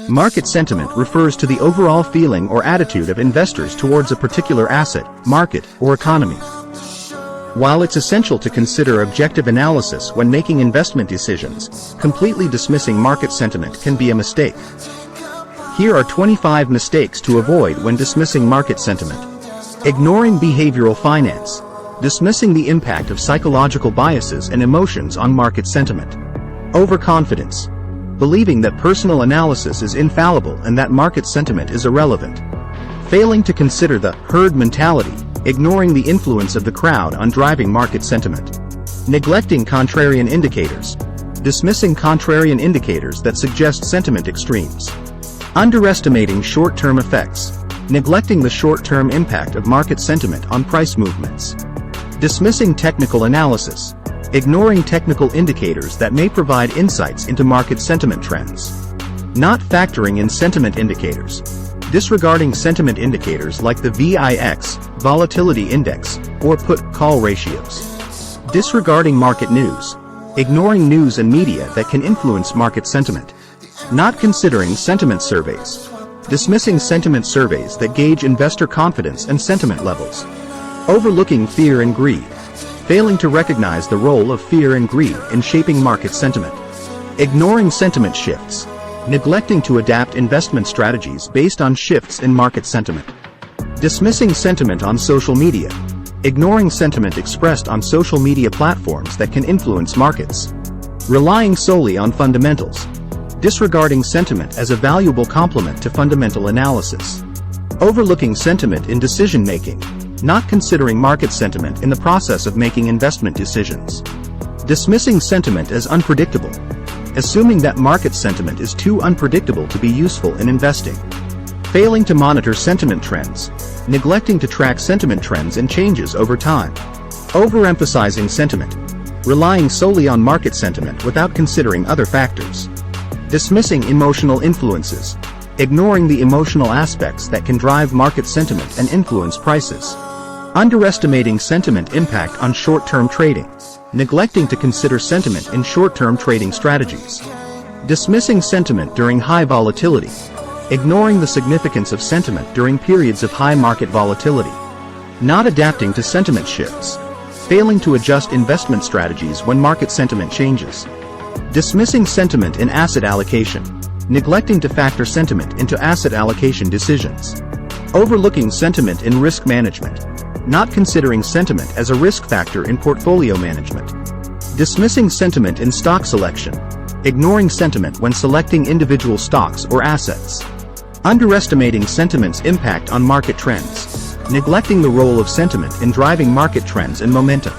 Market sentiment refers to the overall feeling or attitude of investors towards a particular asset, market, or economy. While it's essential to consider objective analysis when making investment decisions, completely dismissing market sentiment can be a mistake. Here are 25 mistakes to avoid when dismissing market sentiment. Ignoring behavioral finance. Dismissing the impact of psychological biases and emotions on market sentiment. Overconfidence. Believing that personal analysis is infallible and that market sentiment is irrelevant. Failing to consider the herd mentality, ignoring the influence of the crowd on driving market sentiment. Neglecting contrarian indicators. Dismissing contrarian indicators that suggest sentiment extremes. Underestimating short-term effects. Neglecting the short-term impact of market sentiment on price movements. Dismissing technical analysis. Ignoring technical indicators that may provide insights into market sentiment trends. Not factoring in sentiment indicators. Disregarding sentiment indicators like the VIX, volatility index, or put-call ratios. Disregarding market news. Ignoring news and media that can influence market sentiment. Not considering sentiment surveys. Dismissing sentiment surveys that gauge investor confidence and sentiment levels. Overlooking fear and greed. Failing to recognize the role of fear and greed in shaping market sentiment. Ignoring sentiment shifts. Neglecting to adapt investment strategies based on shifts in market sentiment. Dismissing sentiment on social media. Ignoring sentiment expressed on social media platforms that can influence markets. Relying solely on fundamentals. Disregarding sentiment as a valuable complement to fundamental analysis. Overlooking sentiment in decision-making. Not considering market sentiment in the process of making investment decisions. Dismissing sentiment as unpredictable. Assuming that market sentiment is too unpredictable to be useful in investing. Failing to monitor sentiment trends. Neglecting to track sentiment trends and changes over time. Overemphasizing sentiment. Relying solely on market sentiment without considering other factors. Dismissing emotional influences. Ignoring the emotional aspects that can drive market sentiment and influence prices. Underestimating sentiment impact on short-term trading. Neglecting to consider sentiment in short-term trading strategies. Dismissing sentiment during high volatility. Ignoring the significance of sentiment during periods of high market volatility. Not adapting to sentiment shifts. Failing to adjust investment strategies when market sentiment changes. Dismissing sentiment in asset allocation. Neglecting to factor sentiment into asset allocation decisions. Overlooking sentiment in risk management. Not considering sentiment as a risk factor in portfolio management. Dismissing sentiment in stock selection. Ignoring sentiment when selecting individual stocks or assets. Underestimating sentiment's impact on market trends. Neglecting the role of sentiment in driving market trends and momentum.